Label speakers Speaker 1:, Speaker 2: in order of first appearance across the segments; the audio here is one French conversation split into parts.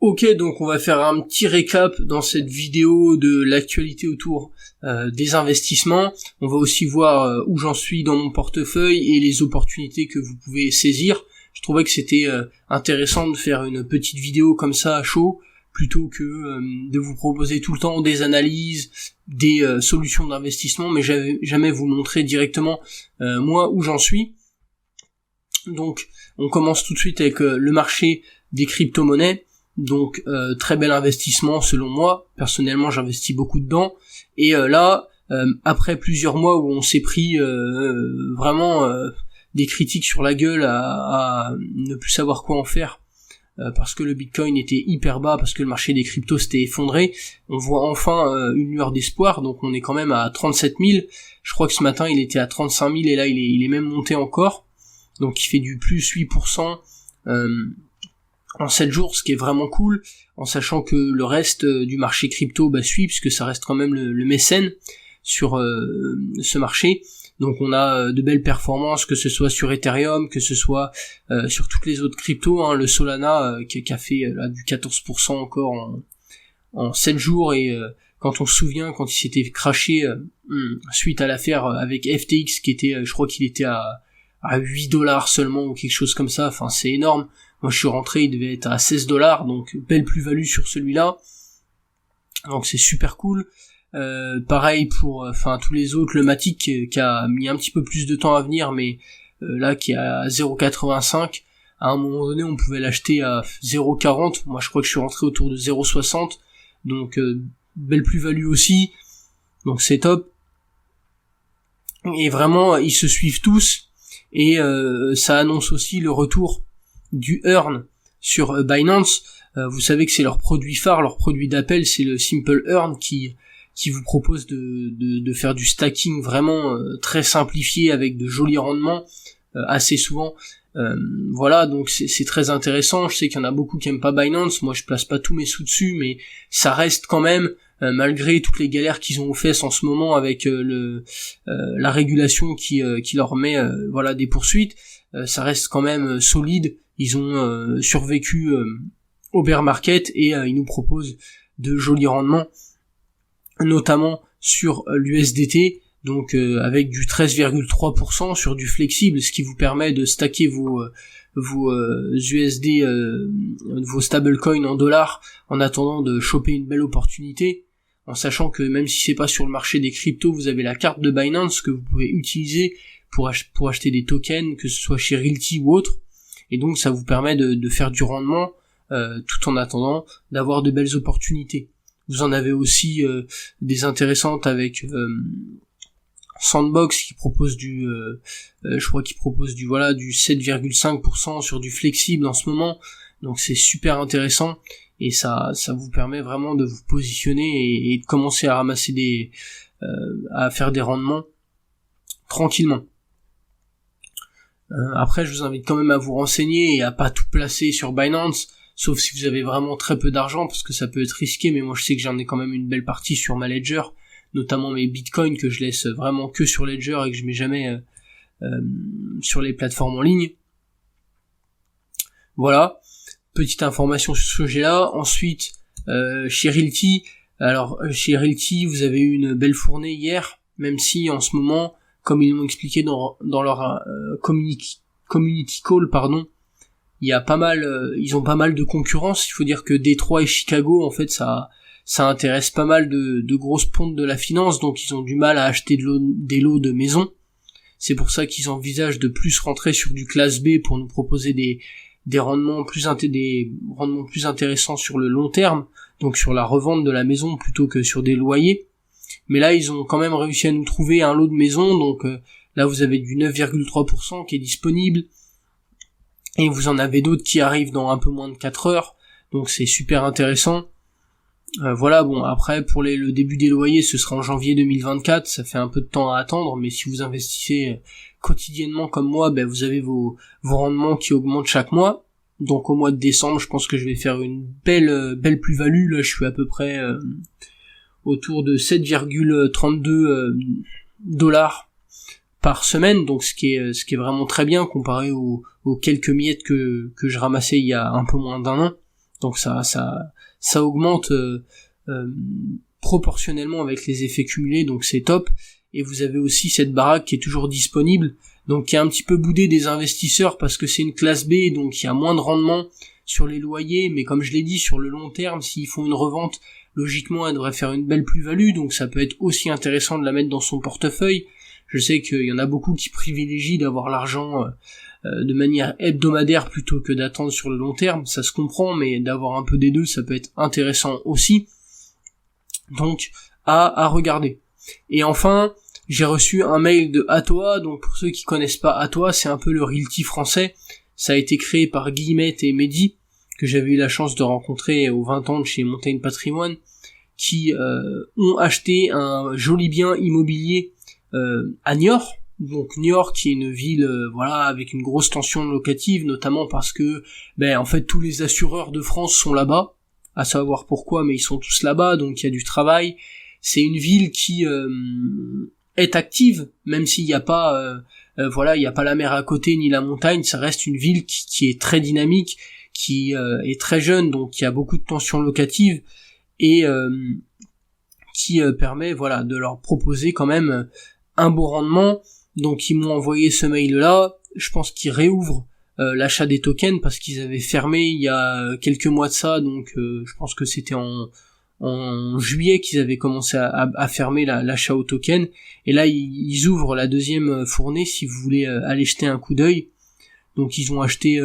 Speaker 1: Ok, donc on va faire un petit récap dans cette vidéo de l'actualité autour des investissements. On va aussi voir où j'en suis dans mon portefeuille et les opportunités que vous pouvez saisir. Je trouvais que c'était intéressant de faire une petite vidéo comme ça à chaud, plutôt que de vous proposer tout le temps des analyses, des solutions d'investissement, mais jamais vous montrer directement moi où j'en suis. Donc on commence tout de suite avec le marché des crypto-monnaies. Donc très bel investissement selon moi. Personnellement j'investis beaucoup dedans. Et là, après plusieurs mois où on s'est pris vraiment des critiques sur la gueule à ne plus savoir quoi en faire, parce que le Bitcoin était hyper bas, parce que le marché des cryptos s'était effondré, on voit enfin une lueur d'espoir. Donc on est quand même à 37 000. Je crois que ce matin il était à 35 000 et là il est même monté encore. Donc il fait du plus 8% en 7 jours, ce qui est vraiment cool, en sachant que le reste du marché crypto suit, puisque ça reste quand même le mécène sur ce marché. Donc on a de belles performances, que ce soit sur Ethereum, que ce soit sur toutes les autres cryptos, le Solana qui a fait du 14% encore en 7 jours, et quand on se souvient, quand il s'était crashé suite à l'affaire avec FTX, qui était, je crois qu'il était à $8 seulement, ou quelque chose comme ça, enfin c'est énorme. Moi je suis rentré, il devait être à $16, donc belle plus-value sur celui-là. Donc c'est super cool. Pareil pour tous les autres, le Matic qui a mis un petit peu plus de temps à venir, mais là qui est à 0,85. À un moment donné on pouvait l'acheter à 0,40. Moi je crois que je suis rentré autour de 0,60. Donc belle plus-value aussi. Donc c'est top. Et vraiment ils se suivent tous. Et ça annonce aussi le retour du Earn sur Binance. Vous savez que c'est leur produit phare, leur produit d'appel, c'est le Simple Earn qui vous propose de faire du stacking vraiment très simplifié avec de jolis rendements assez souvent. Voilà, donc c'est très intéressant. Je sais qu'il y en a beaucoup qui aiment pas Binance, moi je place pas tous mes sous dessus, mais ça reste quand même, malgré toutes les galères qu'ils ont aux fesses en ce moment avec la régulation qui leur met des poursuites, ça reste quand même solide. Ils ont survécu au bear market et ils nous proposent de jolis rendements, notamment sur l'USDT, donc avec du 13,3% sur du flexible, ce qui vous permet de stacker vos USD, vos stablecoins en dollars, en attendant de choper une belle opportunité, en sachant que même si c'est pas sur le marché des cryptos, vous avez la carte de Binance que vous pouvez utiliser pour acheter des tokens, que ce soit chez Realty ou autre, et donc ça vous permet de faire du rendement tout en attendant d'avoir de belles opportunités. Vous en avez aussi des intéressantes avec Sandbox qui propose du 7,5% sur du flexible en ce moment. Donc c'est super intéressant et ça vous permet vraiment de vous positionner et de commencer à ramasser à faire des rendements tranquillement. Après je vous invite quand même à vous renseigner et à pas tout placer sur Binance, sauf si vous avez vraiment très peu d'argent, parce que ça peut être risqué, mais moi je sais que j'en ai quand même une belle partie sur ma ledger, notamment mes bitcoins que je laisse vraiment que sur ledger et que je mets jamais sur les plateformes en ligne. Voilà, petite information sur ce sujet-là. Ensuite, chez Realty, alors chez Realty vous avez eu une belle fournée hier, même si en ce moment, comme ils m'ont expliqué dans leur community call, il y a ils ont pas mal de concurrence. Il faut dire que Détroit et Chicago, en fait, ça intéresse pas mal de grosses pontes de la finance, donc ils ont du mal à acheter des lots de maisons. C'est pour ça qu'ils envisagent de plus rentrer sur du classe B pour nous proposer des rendements plus intéressants sur le long terme, donc sur la revente de la maison plutôt que sur des loyers. Mais là, ils ont quand même réussi à nous trouver un lot de maison, donc là vous avez du 9,3% qui est disponible, et vous en avez d'autres qui arrivent dans un peu moins de 4 heures, donc c'est super intéressant. Voilà, bon, après pour le début des loyers, ce sera en janvier 2024, ça fait un peu de temps à attendre, mais si vous investissez quotidiennement comme moi, vous avez vos rendements qui augmentent chaque mois. Donc au mois de décembre, je pense que je vais faire une belle plus-value. Là, je suis à peu près autour de 7,32 dollars par semaine, donc ce qui est vraiment très bien comparé aux quelques miettes que je ramassais il y a un peu moins d'un an. donc ça augmente proportionnellement avec les effets cumulés, donc c'est top. Et vous avez aussi cette baraque qui est toujours disponible, donc qui est un petit peu boudée des investisseurs parce que c'est une classe B, donc il y a moins de rendement sur les loyers, mais comme je l'ai dit, sur le long terme, s'ils font une revente, logiquement elle devrait faire une belle plus-value, donc ça peut être aussi intéressant de la mettre dans son portefeuille. Je sais qu'il y en a beaucoup qui privilégient d'avoir l'argent de manière hebdomadaire plutôt que d'attendre sur le long terme, ça se comprend, mais d'avoir un peu des deux, ça peut être intéressant aussi. Donc à regarder. Et enfin, j'ai reçu un mail de Atoa, donc pour ceux qui connaissent pas Atoa, c'est un peu le realty français. Ça a été créé par Guillemette et Mehdi, que j'avais eu la chance de rencontrer aux 20 ans de chez Montaigne Patrimoine, qui ont acheté un joli bien immobilier à Niort. Donc Niort qui est une ville avec une grosse tension locative, notamment parce que en fait tous les assureurs de France sont là-bas, à savoir pourquoi, mais ils sont tous là-bas, donc il y a du travail. C'est une ville qui est active, même s'il n'y a pas il n'y a pas la mer à côté ni la montagne, ça reste une ville qui est très dynamique, qui est très jeune, donc il y a beaucoup de tensions locatives et qui permet de leur proposer quand même un beau rendement. Donc ils m'ont envoyé ce mail-là, je pense qu'ils réouvrent l'achat des tokens parce qu'ils avaient fermé il y a quelques mois de ça, donc je pense que c'était en juillet qu'ils avaient commencé à fermer l'achat au token, et là ils ouvrent la deuxième fournée si vous voulez aller jeter un coup d'œil. Donc ils ont acheté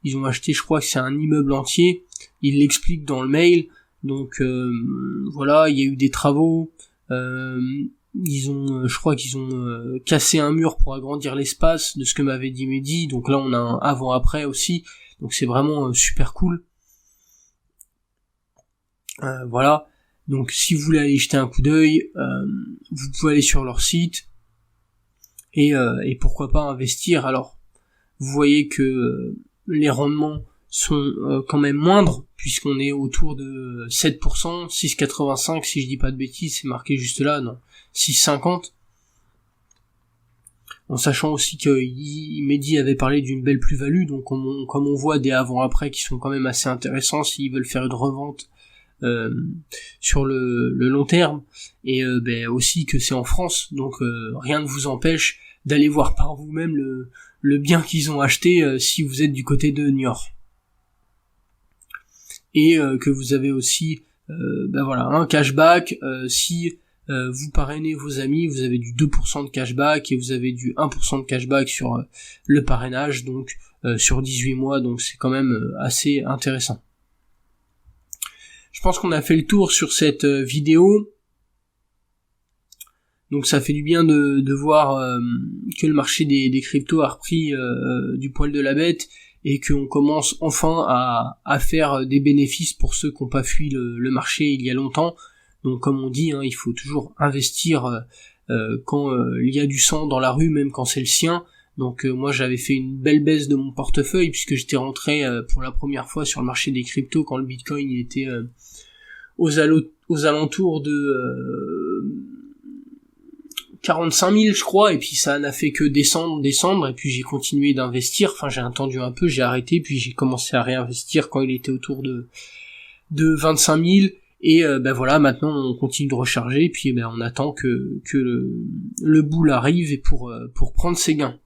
Speaker 1: je crois que c'est un immeuble entier, ils l'expliquent dans le mail. Donc il y a eu des travaux, je crois qu'ils ont cassé un mur pour agrandir l'espace, de ce que m'avait dit Mehdi, donc là on a un avant-après aussi, donc c'est vraiment super cool. Donc si vous voulez aller jeter un coup d'œil, vous pouvez aller sur leur site et pourquoi pas investir. Alors vous voyez que les rendements sont quand même moindres, puisqu'on est autour de 7%, 6,85 si je dis pas de bêtises, c'est marqué juste là, non, 6,50, en sachant aussi que Mehdi avait parlé d'une belle plus-value, donc comme on voit des avant-après qui sont quand même assez intéressants s'ils veulent faire une revente sur le long terme, et aussi que c'est en France, donc rien ne vous empêche d'aller voir par vous-même le bien qu'ils ont acheté si vous êtes du côté de Niort. Et que vous avez aussi un cashback si vous parrainez vos amis, vous avez du 2% de cashback et vous avez du 1% de cashback sur le parrainage, donc sur 18 mois, donc c'est quand même assez intéressant. Je pense qu'on a fait le tour sur cette vidéo. Donc ça fait du bien de voir que le marché des cryptos a repris du poil de la bête et qu'on commence enfin à faire des bénéfices pour ceux qui n'ont pas fui le marché il y a longtemps. Donc comme on dit, il faut toujours investir quand il y a du sang dans la rue, même quand c'est le sien. Donc moi j'avais fait une belle baisse de mon portefeuille puisque j'étais rentré pour la première fois sur le marché des cryptos quand le Bitcoin il était aux alentours de 45 000 je crois, et puis ça n'a fait que descendre, et puis j'ai continué d'investir, j'ai attendu un peu, j'ai arrêté, puis j'ai commencé à réinvestir quand il était autour de 25 000, et maintenant on continue de recharger, et puis on attend que le boule arrive et pour prendre ses gains.